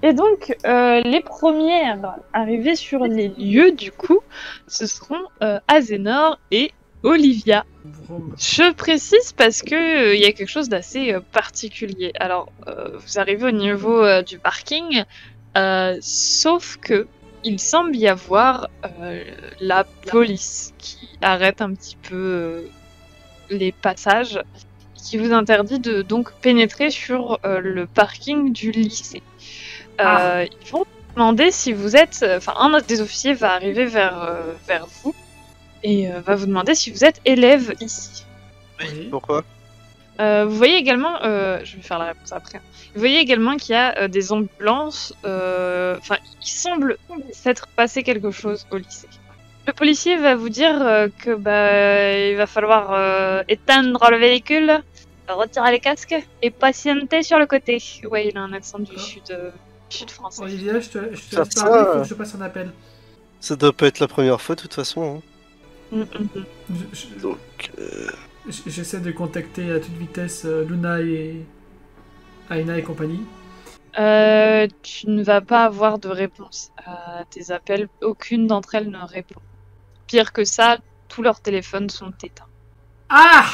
Et donc, les premières arrivées sur les lieux, du coup, ce seront Azénor et Olivia. Vroom. Je précise parce que il y a quelque chose d'assez particulier. Alors, vous arrivez au niveau du parking, sauf que il semble y avoir la police qui arrête un petit peu les passages, qui vous interdit de donc pénétrer sur le parking du lycée. Ils vont vous demander si vous êtes, enfin un des officiers va arriver vers vous et va vous demander si vous êtes élève ici. Oui. Pourquoi? Vous voyez également, je vais faire la réponse après. Vous voyez également qu'il y a des ambulances. Enfin, il semble s'être passé quelque chose au lycée. Le policier va vous dire que il va falloir éteindre le véhicule, retirer les casques et patienter sur le côté. Ouais, il a un accent du sud français. Olivia, je te Ça, laisse parler, ça, faut que je passe un appel. Ça doit pas être la première fois de toute façon. Donc, J'essaie de contacter à toute vitesse Luna et Aina et compagnie. Tu ne vas pas avoir de réponse à tes appels. Aucune d'entre elles ne répond. Pire que ça, tous leurs téléphones sont éteints. Ah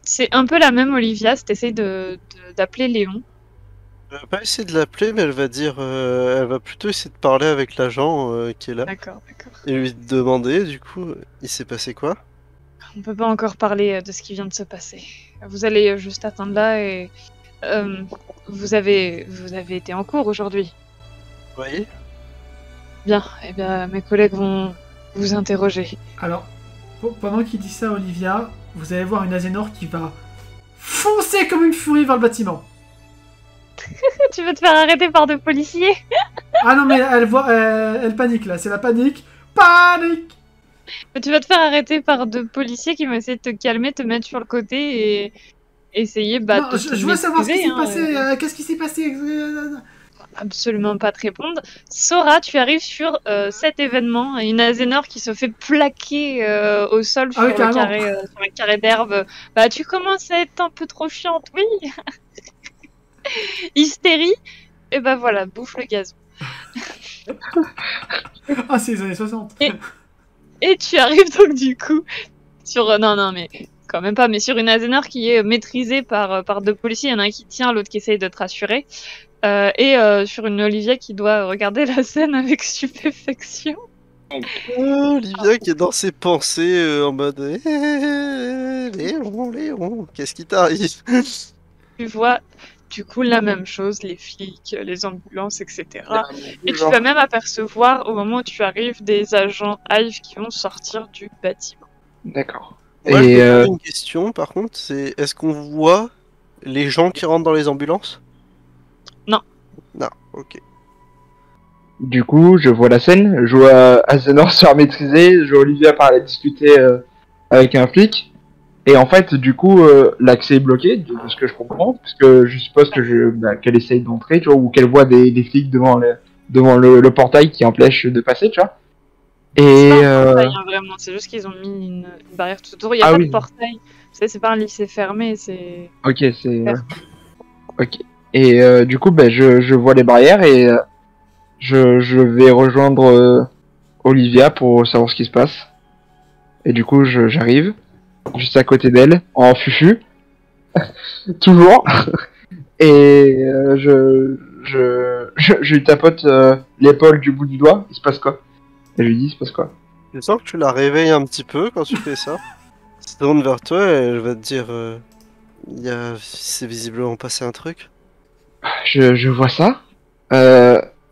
C'est un peu la même Olivia, si t'essayes d'appeler Léon. elle va pas essayer de l'appeler, mais elle va dire, elle va plutôt essayer de parler avec l'agent qui est là D'accord. et lui demander, du coup, il s'est passé quoi? On peut pas encore parler de ce qui vient de se passer. Vous allez juste attendre là et... vous avez été en cours aujourd'hui. Oui. Bien, eh bien mes collègues vont vous interroger. Alors, pendant qu'il dit ça, Olivia, vous allez voir une Azénor qui va foncer comme une furie vers le bâtiment. Tu veux te faire arrêter par deux policiers? Ah non, mais elle panique là, c'est la panique. Panique. Tu vas te faire arrêter par deux policiers qui vont essayer de te calmer, te mettre sur le côté et essayer Non, de te je veux savoir ce qui s'est maîtriser, passé. Qu'est-ce qui s'est passé Absolument pas te répondre. Sora, tu arrives sur cet événement, une Azénor qui se fait plaquer au sol sur, oui, sur un carré d'herbe. Bah, tu commences à être un peu trop chiante, oui. Hystérie, et bah voilà, bouffe le gazon. Ah, c'est les années 60. Et tu arrives donc du coup sur... non, mais quand même pas, mais sur une Azénor qui est maîtrisée par deux policiers. Il y en a un qui tient, l'autre qui essaye de te rassurer. Sur une Olivia qui doit regarder la scène avec stupéfaction. Olivia qui est dans ses pensées en mode Léon, qu'est-ce qui t'arrive? Tu vois du coup la même chose, les flics, les ambulances, etc. Et tu vas même apercevoir au moment où tu arrives des agents Hive qui vont sortir du bâtiment. D'accord. Moi, je me pose une question par contre, c'est est-ce qu'on voit les gens qui rentrent dans les ambulances? Non. Non, ok. Du coup, je vois la scène, je vois Azénor se faire maîtriser, je vois Olivia parler discuter avec un flic. Et en fait, du coup, l'accès est bloqué, de ce que je comprends, parce que je suppose que qu'elle essaye d'entrer, tu vois, ou qu'elle voit des flics devant le portail qui empêche de passer, tu vois. Et c'est pas un portail, hein, vraiment, c'est juste qu'ils ont mis une barrière tout autour. Il n'y a pas de portail. Tu sais, c'est pas un lycée fermé, c'est... Ok, c'est... Ok. Et du coup, je vois les barrières et je vais rejoindre Olivia pour savoir ce qui se passe. Et du coup, j'arrive juste à côté d'elle, en fufu, toujours. Et je lui tapote l'épaule du bout du doigt. Il se passe quoi? Et je lui dis, il se passe quoi? Je sens que tu la réveilles un petit peu quand tu fais ça. Elle se tourne vers toi et elle va te dire c'est visiblement passé un truc. Je vois ça.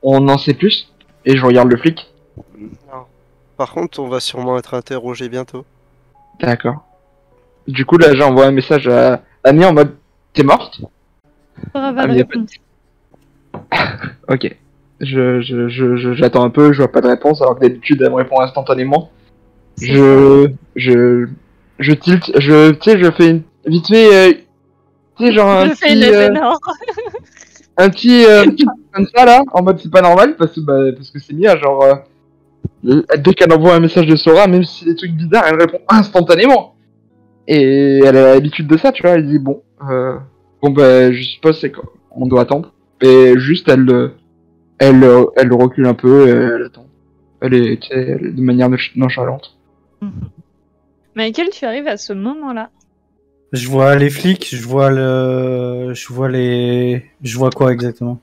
On en sait plus. Et je regarde le flic. Non. Par contre, on va sûrement être interrogé bientôt. D'accord. Du coup, là, j'envoie un message à Annie en mode t'es morte? Ok. J'attends un peu, je vois pas de réponse, alors que d'habitude, elle me répond instantanément. Je tilte, tu sais, je fais vite fait, tu sais, genre un petit, comme ça, là, en mode c'est pas normal, parce que c'est Mia, genre, dès qu'elle envoie un message de Sora, même si c'est des trucs bizarres, elle répond instantanément. Et elle a l'habitude de ça, tu vois, elle dit je suppose c'est quoi. on doit attendre. Et juste, elle recule un peu, et elle attend. Elle est, tu sais, de manière nonchalante. Michael, tu arrives à ce moment-là. Je vois les flics, je vois quoi exactement?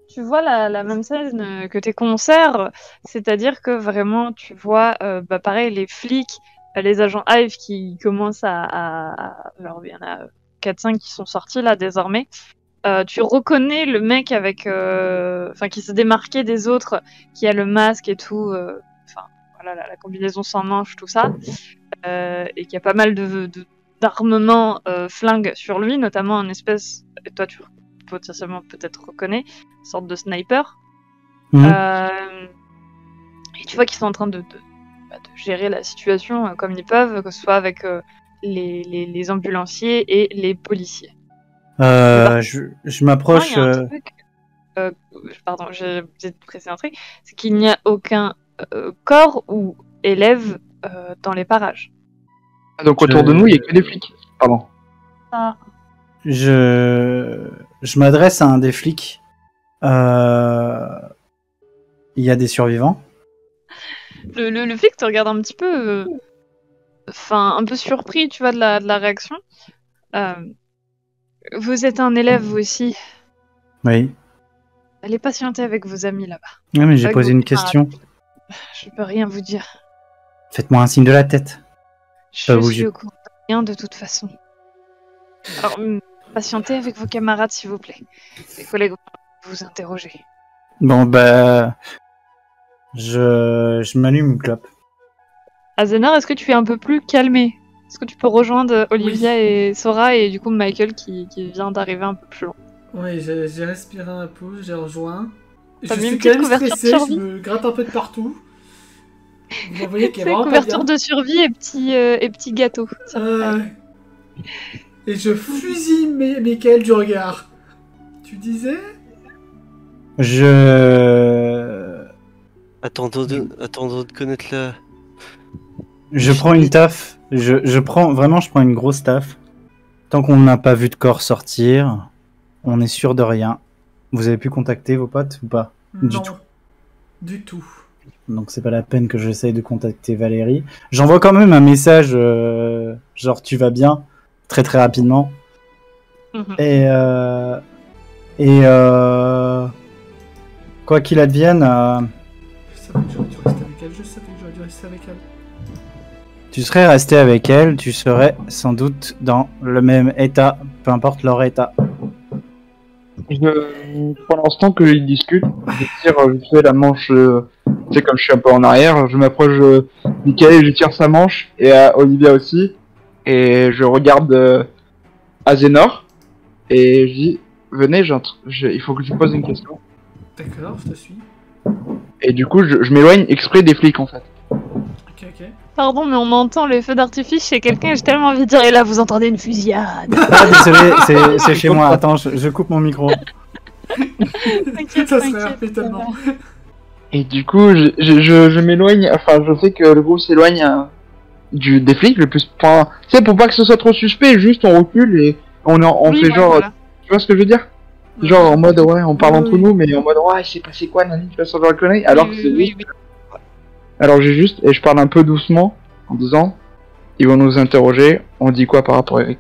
Tu vois la même scène que tes concerts, c'est-à-dire que vraiment tu vois, pareil, les flics, les agents Hive qui commencent alors il y en a 4-5 qui sont sortis là désormais. Tu reconnais le mec avec, qui s'est démarqué des autres, qui a le masque et tout, voilà la combinaison sans manches, tout ça, et qui a pas mal d'armements flingues sur lui, notamment un espèce, et toi tu potentiellement peut-être reconnais, une sorte de sniper. Et tu vois qu'ils sont en train de gérer la situation comme ils peuvent, que ce soit avec les ambulanciers et les policiers. Je m'approche. Il y a un truc, pardon, j'ai peut-être pressé un truc, c'est qu'il n'y a aucun corps ou élève dans les parages. Donc autour de nous, il y a que des flics. Pardon. Ah. Je m'adresse à un des flics. Il y a des survivants. Le flic te regarde un petit peu, un peu surpris, tu vois, de la réaction. Vous êtes un élève, vous aussi. Oui. Allez patienter avec vos amis là-bas. Oui, mais j'ai Avec posé vos une question. Je peux rien vous dire. Faites-moi un signe de la tête. Je suis au courant de rien de toute façon. Alors, patientez avec vos camarades, s'il vous plaît. Les collègues vont vous interroger. Bon, je m'allume une clope. Azénar, est-ce que tu es un peu plus calmé? Est-ce que tu peux rejoindre Olivia et Sora et du coup Michael qui vient d'arriver un peu plus loin? Oui, j'ai respiré un peu, j'ai rejoint. Je T'as mis suis une quand petite même couverture de stressé, je survie? me gratte un peu de partout. Vous voyez qu'il y a C'est vraiment pas couverture bien. de survie et petit gâteau. Et je fusille Michael du regard. Tu disais? Attendons de connaître la... Je prends une taf. Je prends une grosse taf. Tant qu'on n'a pas vu de corps sortir, on est sûr de rien. Vous avez pu contacter vos potes ou pas? Non. Du tout. Donc c'est pas la peine que j'essaye de contacter Valérie. J'envoie quand même un message genre tu vas bien, très très rapidement. Et quoi qu'il advienne, Je savais que j'aurais dû rester avec elle. tu serais resté avec elle, tu serais sans doute dans le même état, peu importe leur état. Pour l'instant qu'ils discutent, je tire vite fait la manche, tu sais, comme je suis un peu en arrière, je m'approche de Michael, je tire sa manche, et à Olivia aussi, et je regarde Azénor, et je dis, venez, il faut que je vous pose une question. D'accord, je te suis. Et du coup, je m'éloigne exprès des flics en fait. Ok. Pardon, mais on entend les feux d'artifice chez quelqu'un et j'ai tellement envie de dire, et là vous entendez une fusillade. Ah, désolé, c'est chez moi. Attends, je coupe mon micro. T'inquiète, Ça serait t'inquiète. rapide tellement. Et du coup, je m'éloigne, enfin, je sais que le groupe s'éloigne des flics le plus. Enfin, tu sais, pour pas que ce soit trop suspect, juste on recule et on Oui, fait ouais, genre. voilà. Tu vois ce que je veux dire? Genre en mode, ouais, on parle entre nous, mais en mode, ouais, il s'est passé quoi, Nani, tu vois, ce genre de conneries. Alors que c'est oui. Alors j'ai juste, et je parle un peu doucement, en disant, ils vont nous interroger, on dit quoi par rapport à Eric?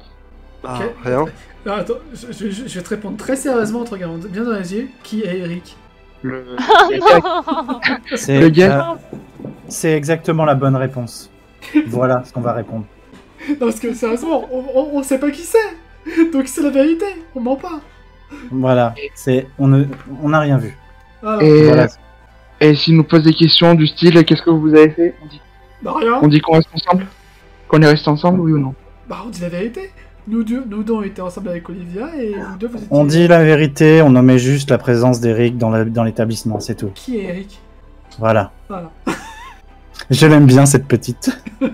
Ah, Ok. rien. Non, attends, je vais te répondre très sérieusement en te regardant bien dans les yeux. Qui est Eric? Le Non. Le gars. C'est exactement la bonne réponse. Voilà ce qu'on va répondre. Non, parce que sérieusement, on sait pas qui c'est. Donc c'est la vérité, on ment pas. Voilà, on n'a rien vu. Voilà. Et, Voilà. et s'ils nous posent des questions du style, qu'est-ce que vous avez fait? Bah rien. On dit qu'on reste ensemble? Qu'on est resté ensemble, oui ou non? Bah on dit la vérité. Nous deux on était ensemble avec Olivia et vous deux vous étiez... On dit la vérité, on nommait juste la présence d'Eric dans l'établissement, c'est tout. Qui est Eric? Voilà. Voilà. Je l'aime bien cette petite. Elle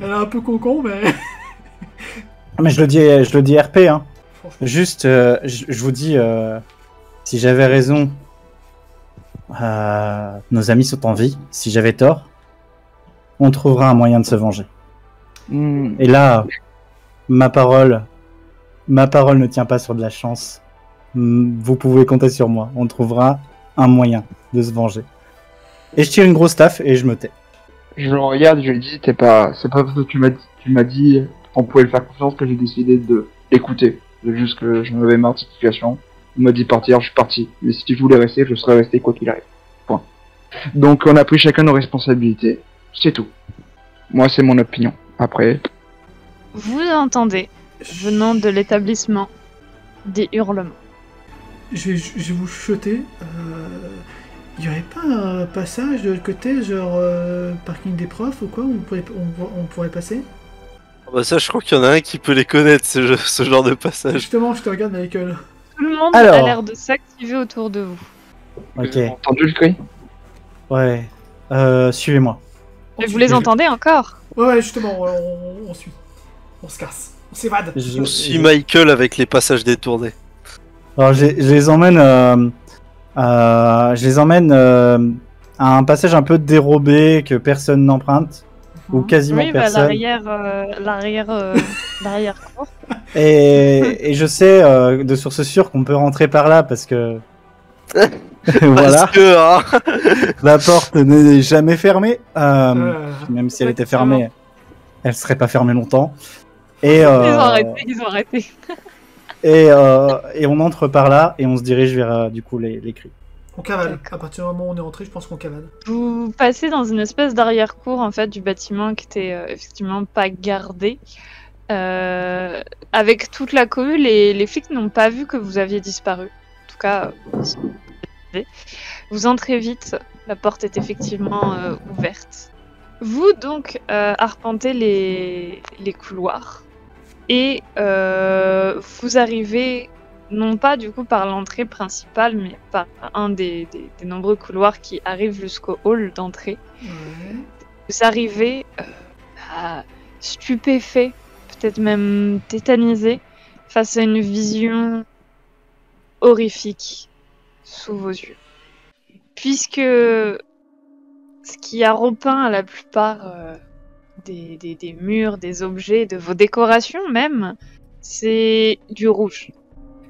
est un peu concon, mais... Mais je le dis RP, hein. Juste, je vous dis, si j'avais raison, nos amis sont en vie. Si j'avais tort, on trouvera un moyen de se venger. Et là, ma parole Ma parole ne tient pas sur de la chance. Vous pouvez compter sur moi. On trouvera un moyen de se venger. Et je tire une grosse taf et je me tais. Je le regarde, je lui dis, c'est pas parce que tu m'as dit qu'on pouvait le faire confiance que j'ai décidé de l'écouter. C'est juste que je m'avais marre de cette situation. Il m'a dit partir, je suis parti. Mais si je voulais rester, je serais resté quoi qu'il arrive. Point. Donc on a pris chacun nos responsabilités. C'est tout. Moi, c'est mon opinion. Après... Vous entendez, venant de l'établissement, des hurlements. Je vais vous chuchoter. Il y aurait pas un passage de l'autre côté, genre parking des profs ou quoi, où on pourrait passer? Ah bah ça, je crois qu'il y en a un qui peut les connaître, ce genre de passage. Justement, je te regarde, Michael. Tout le monde Alors. a l'air de s'activer autour de vous. Ok. Entendu le cri? Ouais. Suivez-moi. Et vous les entendez encore? Ouais, justement, on suit. On se casse. On s'évade. On suit Michael avec les passages détournés. Alors, je les emmène. Je les emmène à un passage un peu dérobé que personne n'emprunte. Ou quasiment Oui, bah, personne. l'arrière-cour. Et je sais de source sûre qu'on peut rentrer par là parce que. Voilà. Parce que, hein, La porte n'est jamais fermée. Même si elle était fermée, elle serait pas fermée longtemps. Et, Ils ont arrêté. et on entre par là et on se dirige vers du coup les cris. On cavale. D'accord. À partir du moment où on est rentré, je pense qu'on cavale. Vous passez dans une espèce d'arrière-cour en fait du bâtiment qui était effectivement pas gardé. Avec toute la cohue, les flics n'ont pas vu que vous aviez disparu. En tout cas, vous entrez vite. La porte est effectivement ouverte. Vous donc arpentez les couloirs et vous arrivez non pas du coup par l'entrée principale, mais par un des nombreux couloirs qui arrivent jusqu'au hall d'entrée. Ouais. Vous arrivez stupéfait, peut-être même tétanisé, face à une vision horrifique sous vos yeux. Puisque ce qui a repeint la plupart des murs, des objets, de vos décorations même, c'est du rouge,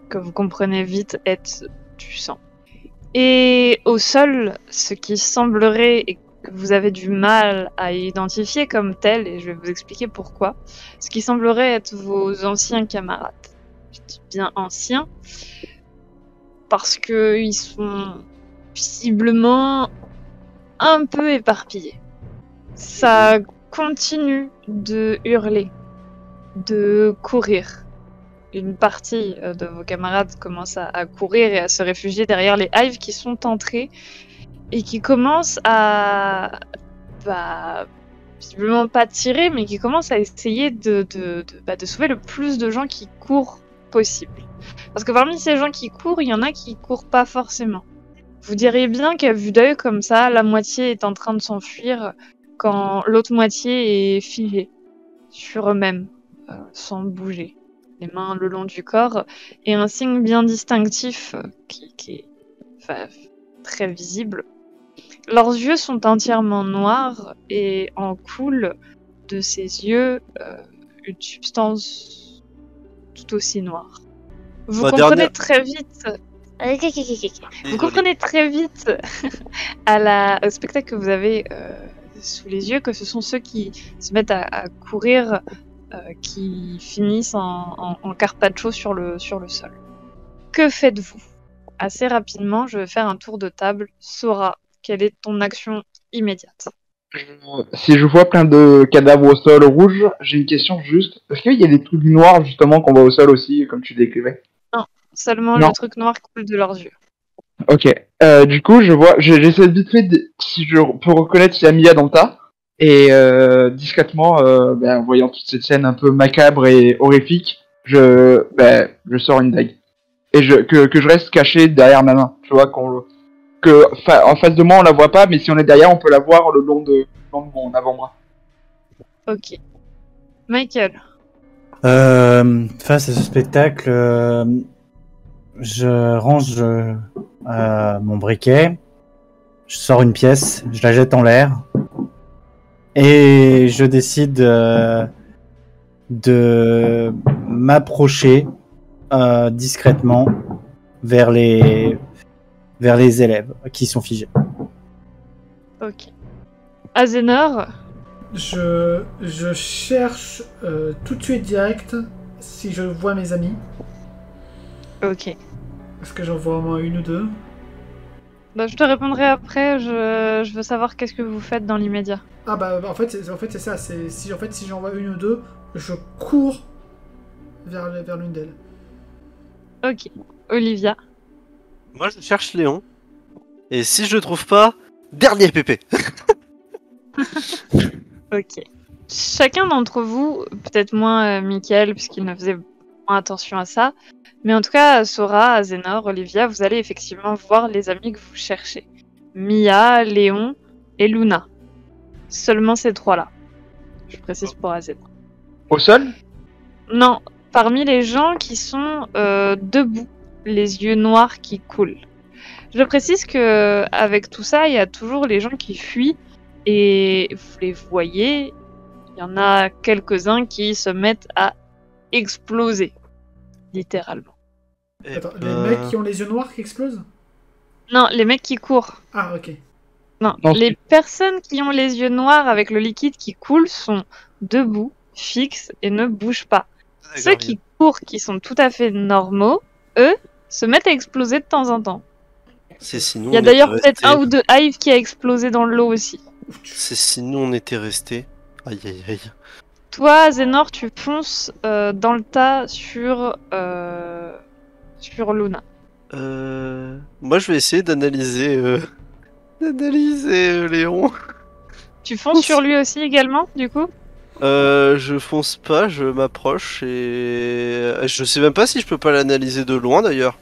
que vous comprenez vite être du sang. Et au sol, ce qui semblerait, et que vous avez du mal à identifier comme tel, et je vais vous expliquer pourquoi, ce qui semblerait être vos anciens camarades. Je dis bien anciens, parce qu'ils sont visiblement un peu éparpillés. Ça continue de hurler, de courir. Une partie de vos camarades commence à courir et à se réfugier derrière les hives qui sont entrés et qui commencent à visiblement pas tirer, mais qui commencent à essayer de sauver le plus de gens qui courent possible. Parce que parmi ces gens qui courent, il y en a qui courent pas forcément. Vous diriez bien qu'à vue d'œil comme ça, la moitié est en train de s'enfuir quand l'autre moitié est figée sur eux-mêmes, sans bouger, les mains le long du corps, et un signe bien distinctif qui est très visible. Leurs yeux sont entièrement noirs et en coule de ces yeux une substance tout aussi noire. Vous comprenez très vite. Vous comprenez très vite au spectacle que vous avez sous les yeux que ce sont ceux qui se mettent à courir qui finissent en carpaccio sur le sol. Que faites-vous? Assez rapidement, je vais faire un tour de table. Sora, quelle est ton action immédiate? Si je vois plein de cadavres au sol rouge, j'ai une question juste. Est-ce qu'il y a des trucs noirs justement qu'on voit au sol aussi, comme tu décrivais? Non, seulement Non. le truc noir coule de leurs yeux. Ok. Du coup, j'essaie vite fait si je peux reconnaître s'il y a Mia dans le tas. Et discrètement, en voyant toute cette scène un peu macabre et horrifique, je sors une dague. Et que je reste caché derrière ma main. Tu vois, en face de moi on la voit pas, mais si on est derrière, on peut la voir le long de mon avant-bras. Ok. Michael. Face à ce spectacle, je range mon briquet, je sors une pièce, je la jette en l'air et je décide de m'approcher discrètement vers les élèves qui sont figés. Ok. Azénor, Je cherche tout de suite direct si je vois mes amis. ok. Est-ce que j'en vois au moins une ou deux? Bah, je te répondrai après, je veux savoir qu'est-ce que vous faites dans l'immédiat. Ah bah en fait c'est ça. C'est si j'en vois une ou deux, je cours vers l'une d'elles. Ok. Olivia. Moi, je cherche Léon. Et si je le trouve pas, dernier pépé. Ok. Chacun d'entre vous, peut-être moins Mickaël, puisqu'il ne faisait moins attention à ça, mais en tout cas, Sora, Azénor, Olivia, vous allez effectivement voir les amis que vous cherchez. Mia, Léon et Luna. Seulement ces trois-là. Je précise pour Azénor. Au sol? Non, parmi les gens qui sont debout, les yeux noirs qui coulent. Je précise que avec tout ça, il y a toujours les gens qui fuient et vous les voyez, il y en a quelques-uns qui se mettent à exploser, littéralement. Et Attends, les mecs qui ont les yeux noirs qui explosent? Non, les mecs qui courent. Ah ok. Non, Non, les personnes qui ont les yeux noirs avec le liquide qui coule sont debout, fixes et ne bougent pas. Ceux qui courent, qui sont tout à fait normaux, eux, se mettent à exploser de temps en temps. C'est sinon. Il y a d'ailleurs peut-être un ou deux hives qui a explosé dans l'eau aussi. C'est sinon on était resté. Aïe aïe aïe. Toi, Zénor, tu fonces dans le tas sur Luna. Moi, je vais essayer d'analyser. D'analyser Léon. Tu fonces sur lui aussi également, du coup? Je fonce pas, je m'approche et je sais même pas si je peux pas l'analyser de loin d'ailleurs.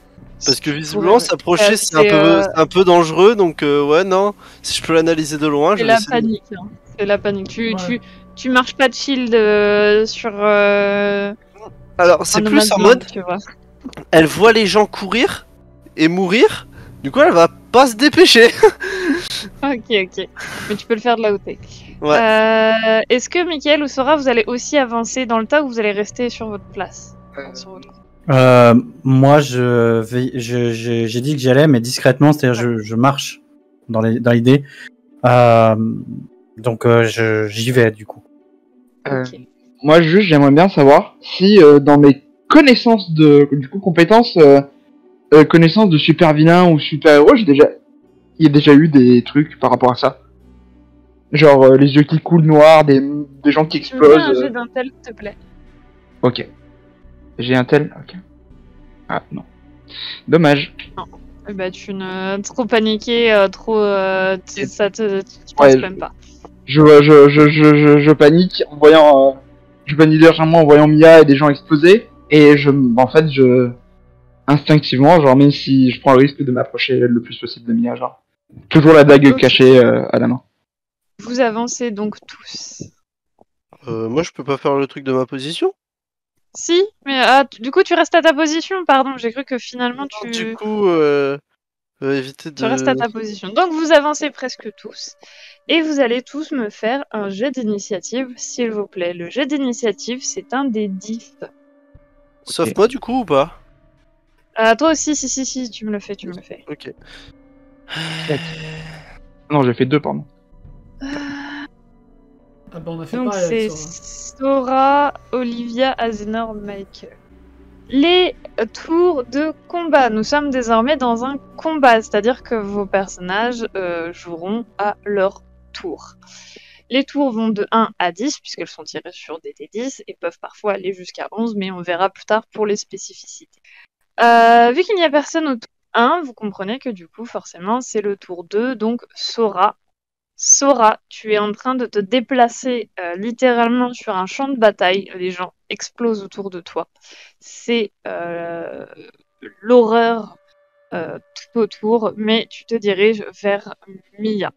Parce que visiblement Ouais. s'approcher c'est C'est un peu dangereux donc ouais non. Si je peux l'analyser de loin, je c'est vais la essayer. panique. Hein. C'est la panique. Ouais. Tu marches pas de shield sur Alors c'est un plus nomadland, en mode, tu vois. elle voit les gens courir et mourir. Du coup elle va pas se dépêcher. Ok. Mais tu peux le faire de là où t'es. Ouais. Est-ce que Mickaël ou Sora, vous allez aussi avancer dans le tas ou vous allez rester sur votre place? Sur votre- Moi, j'ai dit que j'y allais, mais discrètement, c'est-à-dire je marche dans l'idée. Donc j'y vais du coup. Ok. Moi, juste, j'aimerais bien savoir si dans mes connaissances compétences, connaissances de super vilain ou super héros, il y a déjà eu des trucs par rapport à ça. Genre les yeux qui coulent noirs, des gens qui Tu me fais un explosent. jet d'intel, s'il te plaît. Ok. J'ai un tel. Ok. Ah non. Dommage. Bah, tu ne trop paniqué, trop. Ça te. Tu Ouais, penses même pas. Je panique en voyant. Je panique légèrement en voyant Mia et des gens exploser. Et instinctivement, genre, même si je prends le risque de m'approcher le plus possible de Mia, genre. Toujours la dague Ok. cachée à la main. Vous avancez donc tous. Moi je peux pas faire le truc de ma position. Si, mais du coup, tu restes à ta position, pardon. J'ai cru que finalement tu. Du coup éviter Tu restes à de. ta position. Donc vous avancez presque tous. Et vous allez tous me faire un jet d'initiative, s'il vous plaît. Le jet d'initiative, c'est un des 10. Sauf moi du coup ou pas? Toi aussi, si, tu me le fais. Ok. Non, j'ai fait 2, pardon. Ah bah on a fait Donc pareil avec c'est Sora. Sora, Olivia, Azénor, Michael. Les tours de combat. Nous sommes désormais dans un combat, c'est-à-dire que vos personnages joueront à leur tour. Les tours vont de 1 à 10, puisqu'elles sont tirées sur des D10, et peuvent parfois aller jusqu'à 11, mais on verra plus tard pour les spécificités. Vu qu'il n'y a personne au tour 1, vous comprenez que du coup, forcément, c'est le tour 2, donc Sora. Sora, tu es en train de te déplacer littéralement sur un champ de bataille. Les gens explosent autour de toi. C'est l'horreur tout autour, mais tu te diriges vers Mia.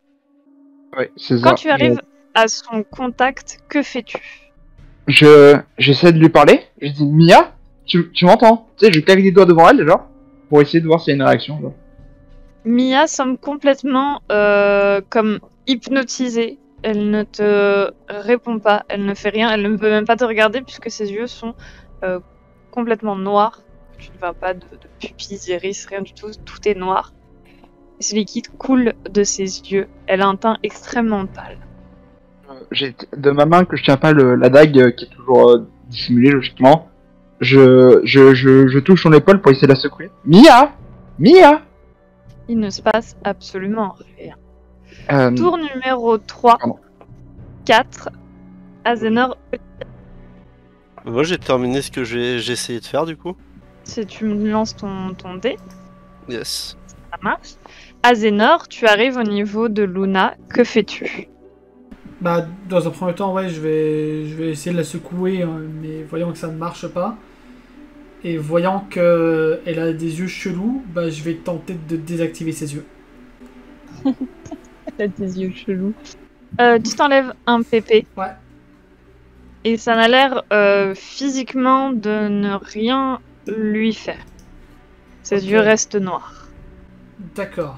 Ouais, c'est ça. Quand tu arrives à son contact, que fais-tu? J'essaie de lui parler. Je dis Mia, tu m'entends? Tu sais, je claque les doigts devant elle, genre, pour essayer de voir s'il y a une réaction. Genre. Mia semble complètement comme hypnotisée. Elle ne te répond pas, elle ne fait rien, elle ne peut même pas te regarder puisque ses yeux sont complètement noirs. tu ne vois pas de pupilles, iris, rien du tout, tout est noir. Et ce liquide coule de ses yeux. Elle a un teint extrêmement pâle. J'ai de ma main que je tiens pas la dague qui est toujours dissimulée logiquement. Je touche son épaule pour essayer de la secouer. Mia! Il ne se passe absolument rien. Euh, Tour numéro 3, Pardon. 4, Azenor, Moi, j'ai terminé ce que j'ai essayé de faire, du coup. si tu me lances ton dé, Yes. ça marche. Azenor, tu arrives au niveau de Luna, que fais-tu? Bah, dans un premier temps, ouais, je vais essayer de la secouer, hein, mais voyant que ça ne marche pas, et voyant qu'elle a des yeux chelous, bah, je vais tenter de désactiver ses yeux. T'as tes yeux chelous. Tu t'enlèves un PP. Ouais. Et ça n'a l'air physiquement de ne rien lui faire. Ses Ok. yeux restent noirs. D'accord.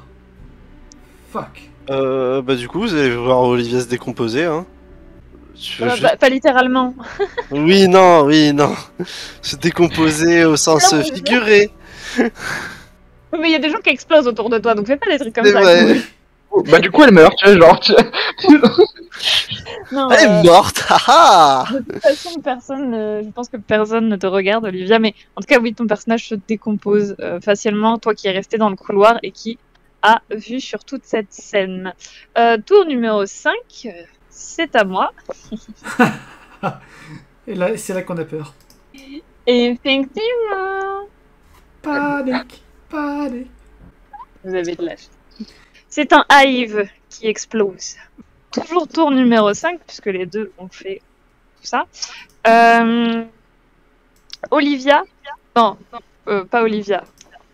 Fuck. Bah, du coup, vous allez voir Olivia se décomposer, hein. Je veux juste- Pas littéralement. Oui, non. Se décomposer au sens Non, mais- figuré. Mais il y a des gens qui explosent autour de toi, donc fais pas des trucs comme C'est ça. vrai. Bah du coup elle meurt, tu vois, genre. Non, Elle est morte, haha. de toute façon, je pense que personne ne te regarde, Olivia, mais en tout cas, oui, ton personnage se décompose facilement, toi qui es resté dans le couloir et qui a vu sur toute cette scène. Tour numéro 5, c'est à moi. Et là, c'est là qu'on a peur. Et effectivement, Panique. vous avez de l'âge. C'est un hive qui explose. Toujours tour numéro 5, puisque les deux ont fait tout ça. Olivia, non, pas Olivia,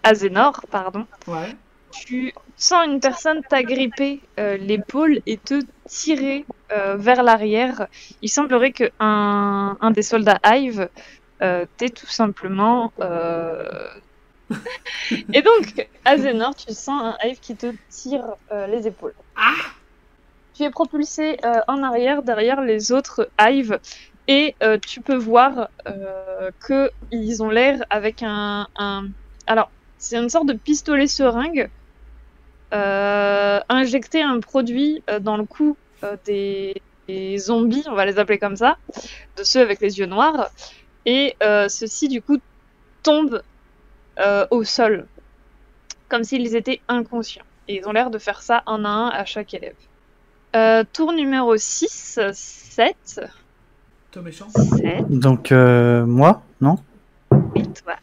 Azenor, pardon. Ouais. Tu sens une personne t'agripper l'épaule et te tirer vers l'arrière. Il semblerait que un des soldats Hive t'ait tout simplement. Et donc, Azenor, tu sens un Hive qui te tire les épaules. Tu es propulsé en arrière derrière les autres Hive et tu peux voir qu'ils ont l'air avec un. Alors, c'est une sorte de pistolet seringue. Injecter un produit dans le cou des zombies, on va les appeler comme ça, de ceux avec les yeux noirs, et ceux-ci du coup tombent au sol, comme s'ils étaient inconscients. Et ils ont l'air de faire ça un à un à chaque élève. Tour numéro 6, 7. Toi méchant. 7, Donc, moi, non? et toi.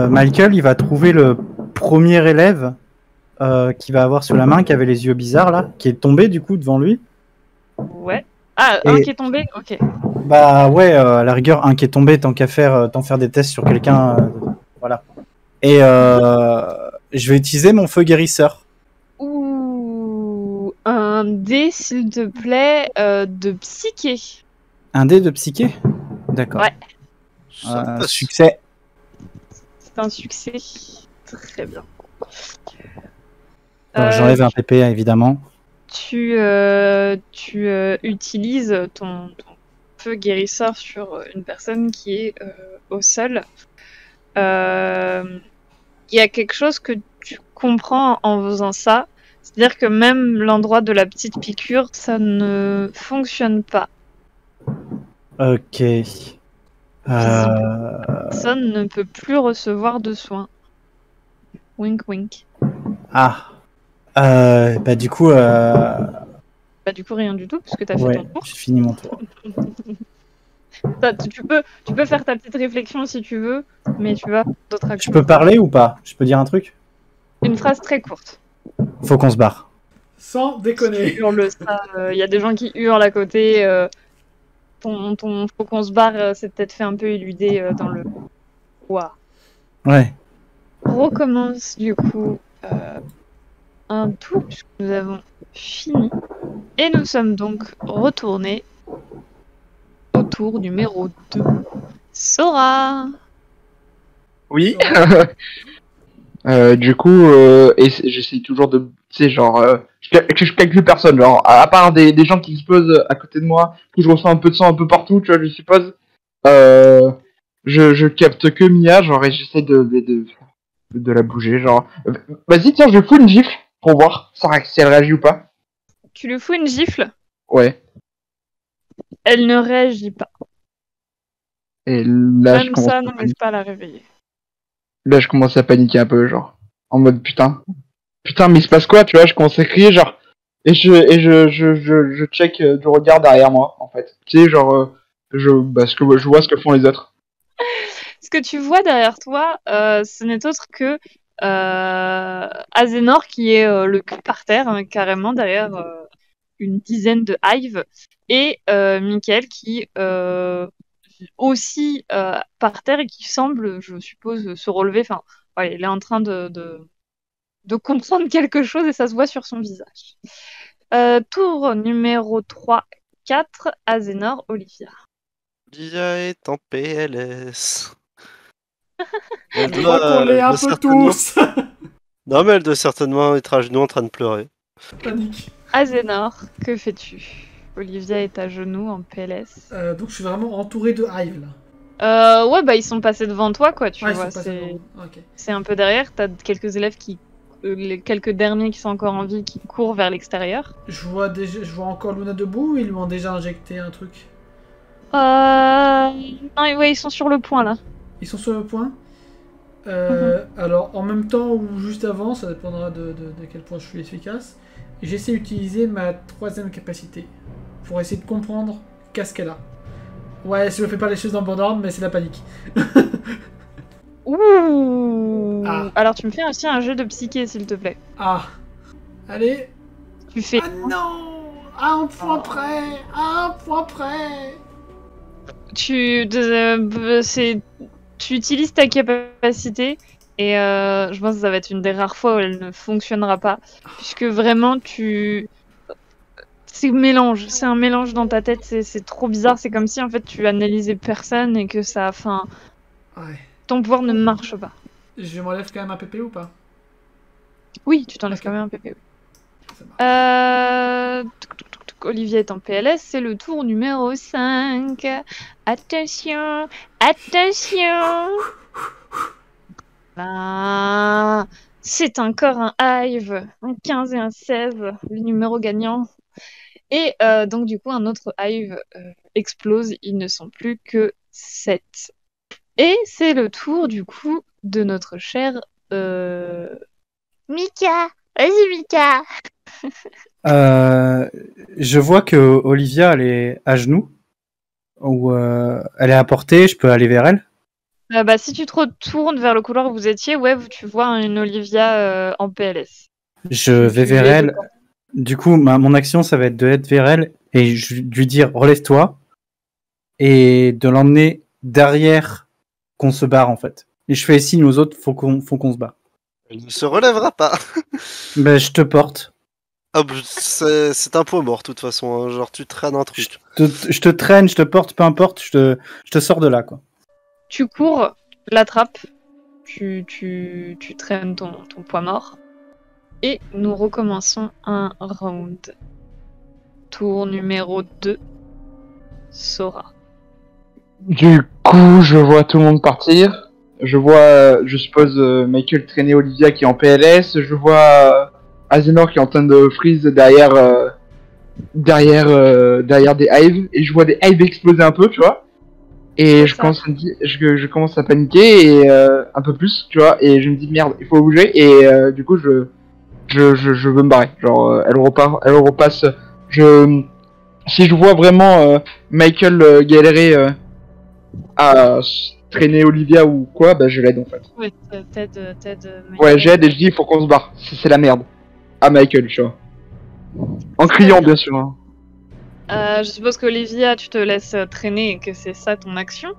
Michael, il va trouver le premier élève qu'il va avoir sous la main, qui avait les yeux bizarres, là, qui est tombé, du coup, devant lui. Ouais. Ah, un Et- qui est tombé. Ok. Bah ouais, à la rigueur, un qui est tombé, tant faire des tests sur quelqu'un, voilà. Et je vais utiliser mon feu guérisseur. Ouh, un dé, s'il te plaît, de psyché. Un dé de psyché? D'accord. Ouais. Ça passe. Succès. C'est un succès. Très bien. J'enlève un PP, évidemment. Tu utilises ton feu guérisseur sur une personne qui est au sol. Il y a quelque chose que tu comprends en faisant ça. C'est-à-dire que même l'endroit de la petite piqûre, ça ne fonctionne pas. Ok. Personne ne peut plus recevoir de soins. Wink wink. Ah. Bah du coup, Bah du coup rien du tout puisque t'as fait ouais, ton tour. j'ai fini mon tour. Tu peux faire ta petite réflexion si tu veux, mais tu vas d'autres Je actions. peux parler ou pas? Je peux dire un truc? Une phrase très courte. Faut qu'on se barre. Sans déconner. Hurle ça. Il y a des gens qui hurlent à côté. Ton faut qu'on se barre, c'est peut-être fait un peu éluder dans le. Waouh. Ouais. On recommence du coup un tour puisque nous avons fini et nous sommes donc retournés au tour numéro 2. Sora. Oui. Du coup, j'essaie toujours de, tu sais, genre, je calcule personne, genre, à part des gens qui se posent à côté de moi, que je ressens un peu de sang un peu partout, tu vois, je suppose. je capte que Mia, genre, et j'essaie de la bouger, genre. Vas-y, tiens, je fous une gifle pour voir si elle réagit ou pas. Tu lui fous une gifle, Ouais. elle ne réagit pas. Et là, Même ça n'arrive pas à la réveiller. là, je commence à paniquer un peu, genre. En mode, putain, mais il se passe quoi, tu vois, je commence à crier, genre. Et je check du regard derrière moi, en fait. Tu sais, genre, parce que je vois ce que font les autres. Ce que tu vois derrière toi, ce n'est autre que Azénor qui est le cul par terre, hein, carrément derrière une dizaine de hives, et Mickaël qui aussi par terre et qui semble, je suppose, se relever. Enfin, ouais, il est en train de comprendre quelque chose et ça se voit sur son visage. Tour numéro 3, 4, Azénor, Olivia. Olivia est en PLS. Je crois qu'on l'est un peu tous. Non, mais elle doit certainement être à genoux en train de pleurer. Panique. Azénor, que fais-tu? Olivia est à genoux en PLS. Donc je suis vraiment entouré de hive là. Ouais, bah ils sont passés devant toi, quoi, tu Ah, ils vois. sont passés devant moi. Ok. C'est un peu derrière. T'as quelques élèves les quelques derniers qui sont encore en vie qui courent vers l'extérieur. Je vois encore Luna debout ou ils lui ont déjà injecté un truc? Non, ouais, ils sont sur le point là. Ils sont sur le point. Alors en même temps ou juste avant, ça dépendra de quel point je suis efficace. J'essaie d'utiliser ma troisième capacité pour essayer de comprendre qu'est-ce qu'elle a. Ouais, je fais pas les choses dans le bon ordre, mais c'est la panique. Ouh. Ah. Alors tu me fais aussi un jeu de psyché, s'il te plaît. Ah. Allez. Tu fais. Ah non. À un point près. À un point près. Tu utilises ta capacité et je pense que ça va être une des rares fois où elle ne fonctionnera pas, puisque vraiment c'est un mélange dans ta tête, c'est trop bizarre, c'est comme si en fait tu analysais personne et que ça, enfin, Ouais. ton pouvoir ne marche pas. Je m'enlève quand même un PP ou pas? Oui, tu t'enlèves Ok. quand même un PP. Ça marche. Olivier est en PLS, c'est le tour numéro 5. Attention, attention. Ah, c'est encore un hive, un 15 et un 16, le numéro gagnant. Et donc du coup, un autre hive explose, ils ne sont plus que 7. Et c'est le tour du coup de notre cher Mika. Vas-y Mika. Je vois que Olivia, elle est à genoux. Ou elle est à portée, je peux aller vers elle. Bah, si tu te retournes vers le couloir où vous étiez, ouais, tu vois une Olivia en PLS. Je vais vers elle. Du coup, mon action, ça va être de être vers elle et lui dire relève-toi et de l'emmener derrière qu'on se barre en fait. Et je fais signe aux autres, faut qu'on se barre. Elle ne se relèvera pas. Ben, je te porte. Ah, c'est un point mort, de toute façon. Hein. Genre, tu traînes un truc. Je te traîne, je te porte, peu importe, je te sors de là, quoi. Tu cours, l'attrapes, tu traînes ton poids mort. Et nous recommençons un round. Tour numéro 2. Sora. Du coup, je vois tout le monde partir. Je vois, je suppose, Michael traîner Olivia qui est en PLS. Je vois Azénor qui est en train de freeze derrière des hives. Et je vois des hives exploser un peu, tu vois. Et je commence à paniquer et un peu plus, tu vois. Et je me dis merde, il faut bouger. Et du coup, je veux me barrer. Genre, elle repasse. Si je vois vraiment Michael galérer à traîner Olivia ou quoi, bah je l'aide en fait. Ouais, t'aides. Ouais, j'aide et je dis il faut qu'on se barre. C'est la merde. À Michael, tu vois. En criant, bien sûr. Hein. Je suppose qu'Olivia, tu te laisses traîner et que c'est ça ton action.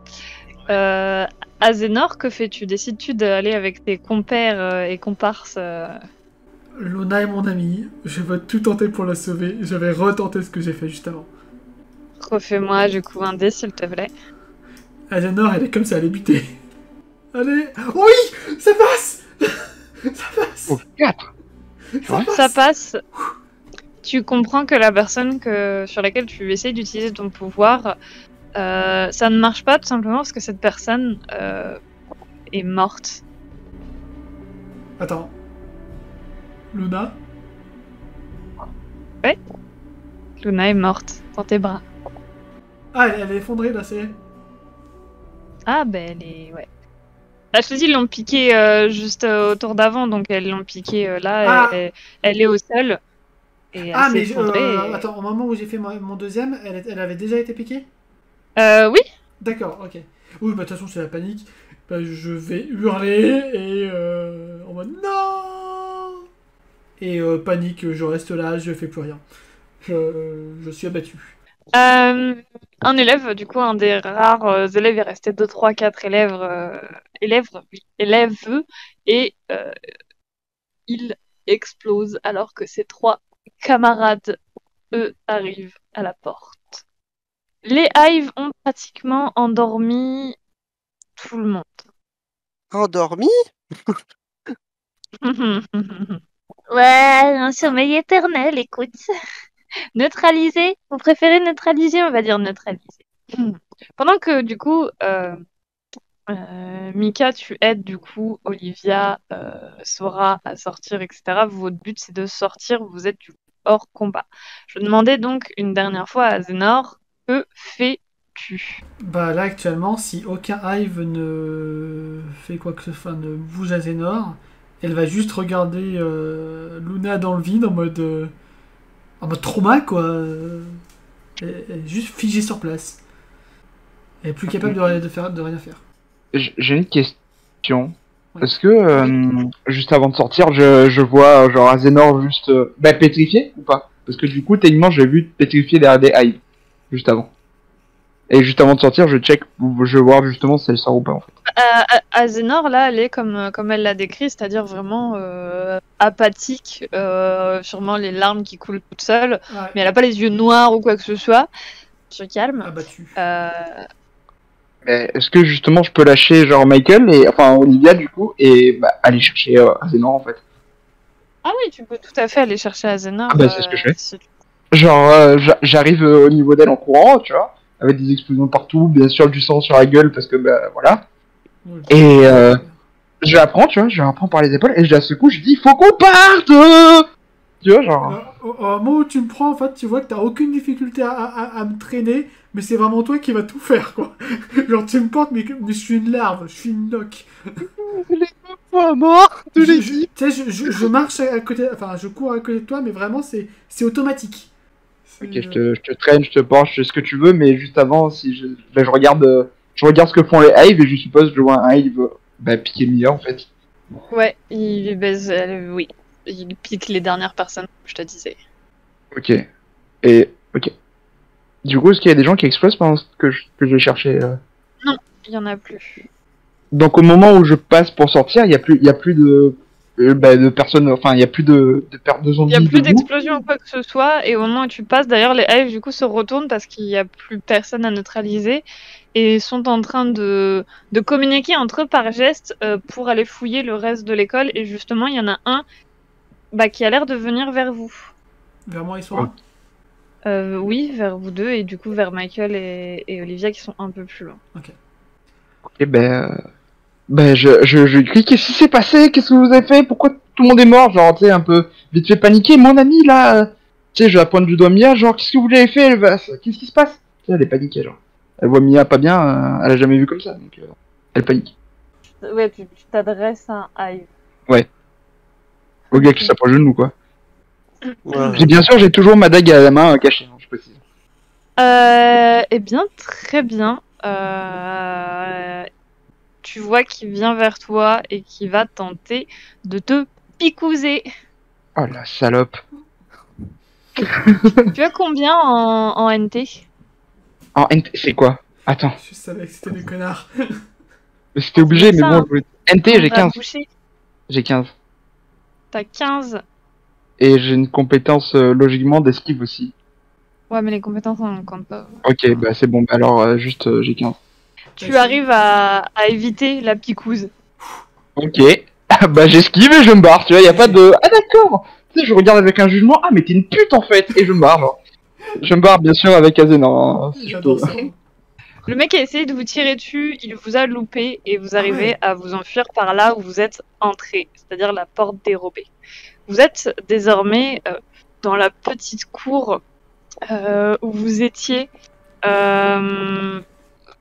Azénor, que fais-tu? Décides-tu d'aller avec tes compères et comparses Luna est mon amie. Je veux tout tenter pour la sauver. Je vais retenter ce que j'ai fait juste avant. Refais-moi du coup un dé, s'il te plaît. Azénor, elle est comme ça, elle est butée. Allez. Oui. Ça passe. Ça passe. Oh, 4. Ça passe. Tu comprends que la personne sur laquelle tu essayes d'utiliser ton pouvoir Ça ne marche pas tout simplement parce que cette personne est morte. Attends. Luna? Luna est morte dans tes bras. Ah, elle est effondrée là, c'est. Ah ben elle est... Ouais. Bah, je te dis, ils l'ont piqué juste au tour d'avant, donc elles l'ont piqué là, Ah. elle est au sol. Et elle Ah, s'est mais effondrée. attends, au moment où j'ai fait mon deuxième, elle avait déjà été piquée? Oui. D'accord, ok. Oui, bah de toute façon, c'est la panique. Bah, je vais hurler et en mode non. Et panique, je reste là, je fais plus rien. Je suis abattu. Un élève, du coup, un des rares élèves, il restait 2, 3, 4 élèves, et il explose alors que ses 3 camarades, eux, arrivent à la porte. Les hives ont pratiquement endormi tout le monde. Endormi? Ouais, un sommeil éternel, écoute. Neutraliser? Vous préférez neutraliser? On va dire neutraliser. Pendant que, du coup, Mika, tu aides, du coup, Olivia, Sora à sortir, etc. Votre but, c'est de sortir, vous êtes du coup hors combat. Je demandais donc une dernière fois à Zénor, que fais-tu? Bah là, actuellement, si aucun hive ne fait quoi que ce soit, ne bouge à Zénor, elle va juste regarder Luna dans le vide en mode trauma, quoi. Elle est juste figée sur place. Elle est plus capable de rien faire. J'ai une question. Ouais. Est-ce que, juste avant de sortir, je vois genre Azénor juste pétrifié ou pas? Parce que du coup, techniquement, j'ai vu pétrifier derrière des hives, juste avant. Et juste avant de sortir, je check, je veux voir justement si elle sort ou pas en fait. Azénor, là, elle est comme elle l'a décrit, c'est-à-dire vraiment apathique, sûrement les larmes qui coulent toutes seules, Ouais, mais elle a pas les yeux noirs ou quoi que ce soit. Je calme. abattu. Mais est-ce que justement je peux lâcher genre Michael et enfin Olivia du coup et aller chercher Azénor en fait? Ah oui, tu peux tout à fait aller chercher Azénor. Ah bah c'est ce que je fais. si tu- Genre j'arrive au niveau d'elle en courant, tu vois, avec des explosions partout, bien sûr du sang sur la gueule parce que bah voilà. Ouais, Et je la prends, tu vois, je la prends par les épaules et je la secoue, je dis faut qu'on parte. Tu vois genre. Au moment où tu me prends, en fait, tu vois que t'as aucune difficulté à me traîner, mais c'est vraiment toi qui vas tout faire, quoi. Genre, tu me portes, mais je suis une larve, je suis une noc. Pas mort de Tu l'équipe. sais, je marche à côté, enfin, je cours à côté de toi, mais vraiment, c'est automatique. Ok, je te traîne, je te porte, je fais ce que tu veux, mais juste avant, si je regarde ce que font les hives et je suppose que je vois un hive piquer Mia en fait. Ouais, il baise, oui. Il pique les dernières personnes, je te disais. Ok. Ok. Du coup, est-ce qu'il y a des gens qui explosent pendant que je vais chercher Non, il y en a plus. Donc au moment où je passe pour sortir, il y a plus de personnes, enfin il y a plus de perte de Il zombies. n'y a plus debout. d'explosion ou quoi que ce soit, et au moment où tu passes, d'ailleurs, les hives du coup se retournent parce qu'il n'y a plus personne à neutraliser et sont en train de communiquer entre eux par geste pour aller fouiller le reste de l'école. Et justement, il y en a un qui a l'air de venir vers vous. Vers moi, ils sont là. Oui, vers vous deux, et du coup vers Michael et Olivia qui sont un peu plus loin. Ok. Ok, je crie, qu'est-ce qui s'est passé? Qu'est-ce que vous avez fait? Pourquoi tout le monde est mort? Genre, tu sais, un peu vite fait paniquer. Mon ami, là, tu sais, je la pointe du doigt Mia, genre, qu'est-ce que vous avez fait? Qu'est-ce qui se passe? Tu sais, elle est paniquée, genre. Elle voit Mia pas bien, elle a jamais vu comme ça, donc elle panique. Ouais, tu t'adresses à un hive. Ouais. Au gars qui s'approche de nous, quoi. Ouais. Et bien sûr, j'ai toujours ma dague à la main cachée, hein, je précise. Eh bien, très bien. Tu vois qu'il vient vers toi et qu'il va tenter de te picouser. Oh la salope. Tu as combien en NT? En NT, c'est quoi? Attends, Je savais que c'était des connards. c'était obligé, mais ça, bon, hein. NT, j'ai 15. Boucher. J'ai 15. T'as 15. Et j'ai une compétence logiquement d'esquive aussi. Ouais, mais les compétences, on ne compte pas. Ok, bah c'est bon, alors juste j'ai 15. Tu arrives à éviter la picouse. Ok, bah j'esquive et je me barre, tu vois, y a pas de... Ah d'accord. Tu sais, je regarde avec un jugement, ah mais t'es une pute en fait, et je me barre, genre. Je me barre bien sûr avec Azénor, hein, si je J'adore peux. ça. Le mec a essayé de vous tirer dessus, il vous a loupé et vous arrivez à vous enfuir par là où vous êtes entré, c'est-à-dire la porte dérobée. Vous êtes désormais dans la petite cour où vous étiez.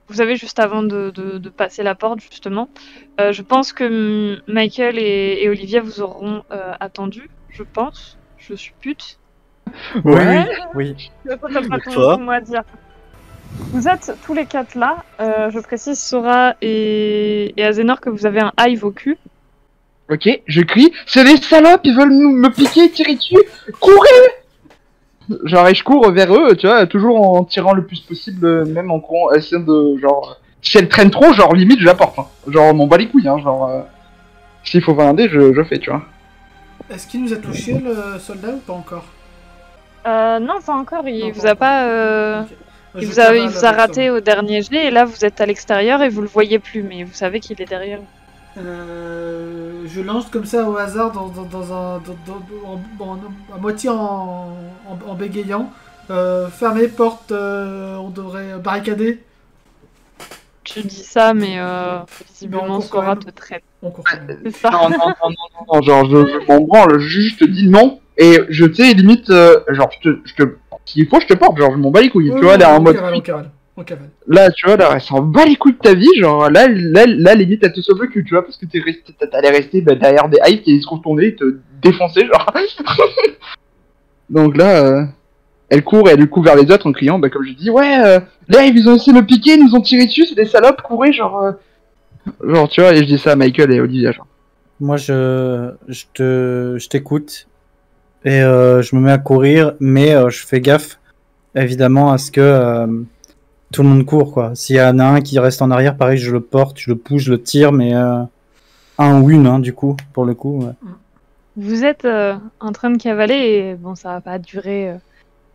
Vous avez juste avant de passer la porte, justement. Je pense que Michael et Olivia vous auront attendu, je pense. Je suppute. Oui, oui. Ça pas Quoi ton mot à dire. Vous êtes tous les 4 là. Je précise Sora et Azenor que vous avez un hive au cul. Ok, je crie, c'est des salopes, ils veulent me piquer, tirer dessus, courez! Genre, et je cours vers eux, tu vois, toujours en tirant le plus possible, même en courant, essayant de, genre, si elle traîne trop, genre, limite, je la porte, hein. Genre, m'en bats les couilles, hein, genre, s'il faut valider, je fais, tu vois. Est-ce qu'il nous a touché le soldat ou pas encore? Non, pas encore. Il Non, vous pas a pas. Ok. Il Je vous a cavale avec raté Sora. au dernier jet et là vous êtes à l'extérieur et vous le voyez plus, mais vous savez qu'il est derrière. Je lance comme ça au hasard à moitié en bégayant. Fermez, porte, on devrait barricader. Tu dis ça, mais Mais on visiblement court quand Sora même. te traite. On court quand même. C'est ça. Non, genre, je m'en branle, je te dis non, et je, tu sais, limite, genre, s'il faut, je te porte, genre, je m'en bats les couilles, tu vois, là, en mode, On cavale. là, tu vois, là, elle s'en bat les couilles de ta vie, genre, là, limite, elle te sauve le cul, tu vois, parce que t'allais rester derrière des hypes qui se retourner et te défoncer, genre. Donc là, elle court et elle court vers les autres en criant, bah, comme je dis, ouais, là, ils ont essayé de me piquer, ils nous ont tiré dessus, c'est des salopes, courez, genre, genre, tu vois, et je dis ça à Michael et Olivia, genre. Moi, je t'écoute et je me mets à courir, mais je fais gaffe, évidemment, à ce que tout le monde court, quoi. S'il y en a un qui reste en arrière, pareil, je le porte, je le pousse, je le tire, mais un ou une, hein, du coup, pour le coup. Ouais. Vous êtes en train de cavaler et bon, ça va pas durer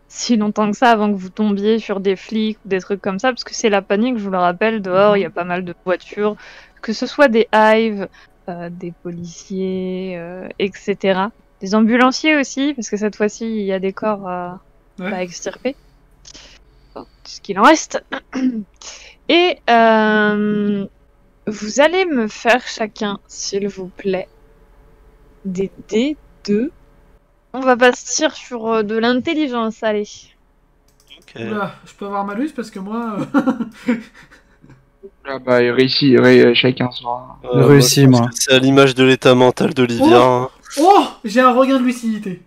si longtemps que ça avant que vous tombiez sur des flics ou des trucs comme ça, parce que c'est la panique, je vous le rappelle, dehors, il y a pas mal de voitures, que ce soit des hives, des policiers, etc. Des ambulanciers aussi, parce que cette fois-ci, il y a des corps à extirper. Bon, ce qu'il en reste. Et vous allez me faire chacun, s'il vous plaît, des D2. On va partir sur de l'intelligence, allez. Ok. Oula, je peux avoir malus parce que moi. Ah bah, il réussit, chacun sera. Réussi, je pense moi. que c'est à l'image de l'état mental d'Olivia. Hein. Oh, j'ai un regain de lucidité.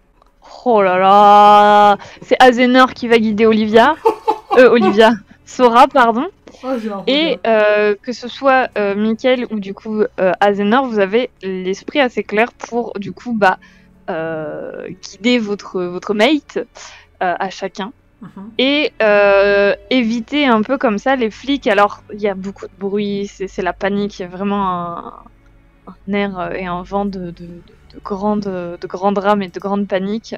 Oh là là, c'est Azenor qui va guider Olivia. Sora, pardon. Oh, j'ai un regain. Et que ce soit Mickaël ou du coup Azenor, vous avez l'esprit assez clair pour du coup guider votre mate à chacun. Et éviter un peu comme ça les flics. Alors, il y a beaucoup de bruit, c'est la panique, il y a vraiment un air et un vent de grande rame et de grande panique.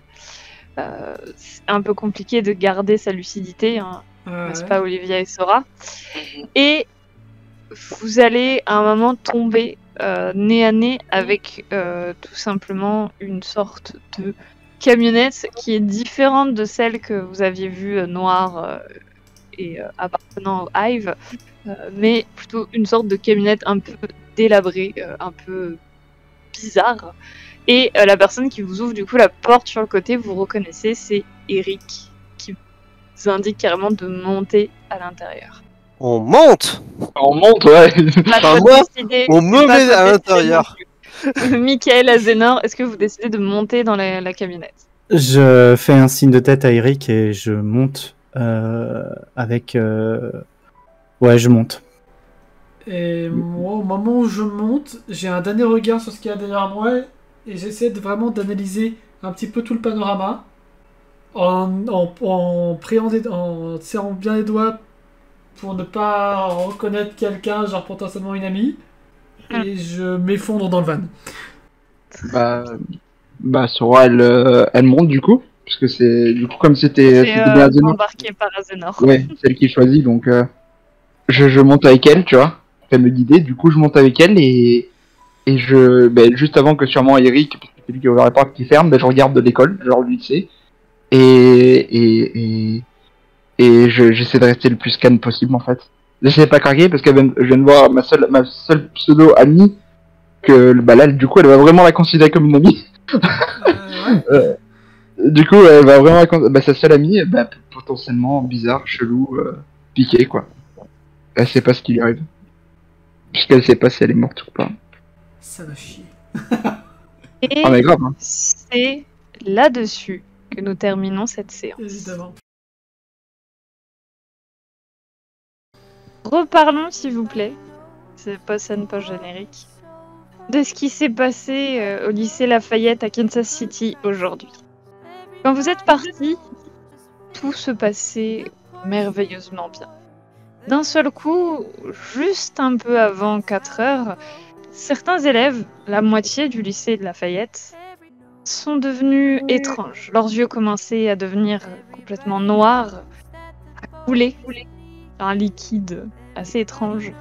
C'est un peu compliqué de garder sa lucidité, hein, n'est-ce pas, Olivia et Sora? Et vous allez à un moment tomber nez à nez avec tout simplement une sorte de camionnette qui est différente de celle que vous aviez vue noire et appartenant au Hive, mais plutôt une sorte de camionnette un peu délabrée, un peu bizarre. Et la personne qui vous ouvre du coup la porte sur le côté, vous reconnaissez, c'est Eric, qui vous indique carrément de monter à l'intérieur. On monte. On monte, ouais. Enfin, moi, on me met à l'intérieur. Mickaël, Azenor, est-ce que vous décidez de monter dans la camionnette? Je fais un signe de tête à Eric et je monte avec... Ouais, je monte. Et moi, au moment où je monte, j'ai un dernier regard sur ce qu'il y a derrière moi et j'essaie vraiment d'analyser un petit peu tout le panorama en serrant bien les doigts pour ne pas reconnaître quelqu'un, genre potentiellement une amie, et je m'effondre dans le van. Bah, Sora, elle monte du coup, parce que c'est du coup comme c'était bien Azenor. Embarqué par Azenor. Ouais, celle qui choisit, donc je monte avec elle, tu vois, elle me guider. Du coup, je monte avec elle et juste avant que sûrement Eric, parce que c'est lui qui ouvre la porte qui ferme, je regarde de l'école, genre du lycée, et j'essaie de rester le plus calme possible en fait. j'essaie pas craquer parce que je viens de voir ma seule pseudo amie que bah là du coup elle va vraiment la considérer comme une amie. Ouais. Du coup elle va vraiment sa seule amie bah potentiellement bizarre, chelou, piqué quoi. Elle sait pas ce qui lui arrive. Puisqu'elle sait pas si elle est morte ou pas. Ça va chier. Et Ah mais grave hein. c'est là-dessus que nous terminons cette séance. Évidemment. Reparlons, s'il vous plaît, c'est pas scène post-générique, de ce qui s'est passé au lycée Lafayette à Kansas City aujourd'hui. Quand vous êtes partis, tout se passait merveilleusement bien. D'un seul coup, juste un peu avant 4 heures, certains élèves, la moitié du lycée de Lafayette, sont devenus étranges. Leurs yeux commençaient à devenir complètement noirs, à couler un liquide assez étrange.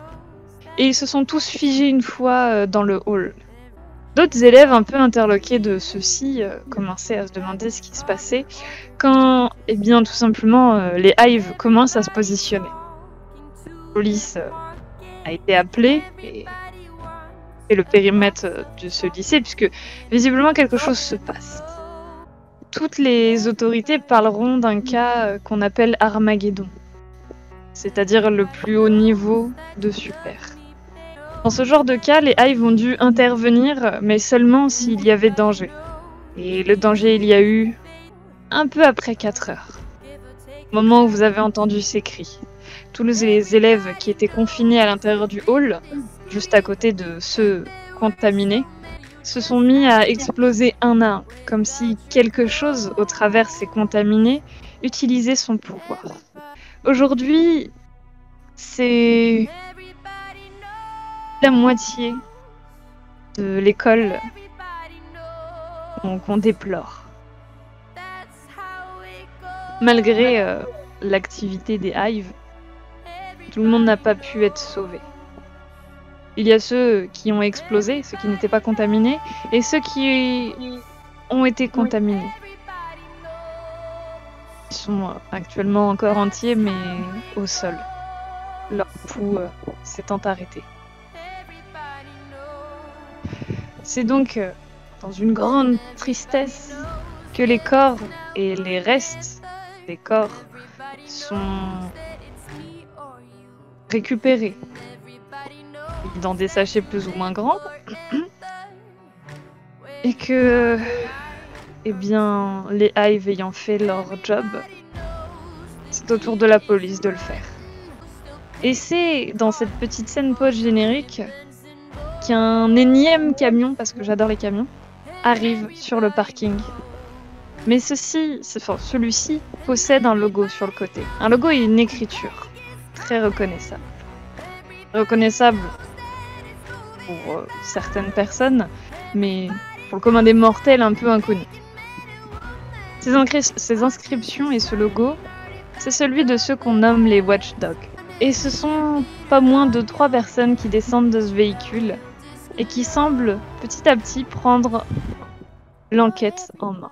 Et ils se sont tous figés une fois dans le hall. D'autres élèves un peu interloqués de ceci commençaient à se demander ce qui se passait quand, eh bien, tout simplement, les hives commencent à se positionner. La police a été appelée et le périmètre de ce lycée puisque visiblement quelque chose se passe. Toutes les autorités parleront d'un cas qu'on appelle Armageddon, c'est-à-dire le plus haut niveau de super. Dans ce genre de cas, les hives ont dû intervenir, mais seulement s'il y avait danger. Et le danger, il y a eu un peu après 4 heures. Au moment où vous avez entendu ces cris, tous les élèves qui étaient confinés à l'intérieur du hall, juste à côté de ceux contaminés, se sont mis à exploser un à un, comme si quelque chose au travers ces contaminés utilisait son pouvoir. Aujourd'hui, c'est la moitié de l'école qu'on déplore. Malgré l'activité des hives, tout le monde n'a pas pu être sauvé. Il y a ceux qui ont explosé, ceux qui n'étaient pas contaminés, et ceux qui ont été contaminés. Ils sont actuellement encore entiers, mais au sol. Leur pouls s'étant arrêté. C'est donc dans une grande tristesse que les corps et les restes des corps sont récupérés dans des sachets plus ou moins grands et que, eh bien, les hives ayant fait leur job, c'est au tour de la police de le faire. Et c'est dans cette petite scène post-générique qu'un énième camion, parce que j'adore les camions, arrive sur le parking. Mais celui-ci possède un logo sur le côté. Un logo et une écriture très reconnaissable. Reconnaissable pour certaines personnes, mais pour le commun des mortels un peu inconnu. Ces inscriptions et ce logo, c'est celui de ceux qu'on nomme les Watchdogs. Et ce sont pas moins de 3 personnes qui descendent de ce véhicule et qui semblent petit à petit prendre l'enquête en main.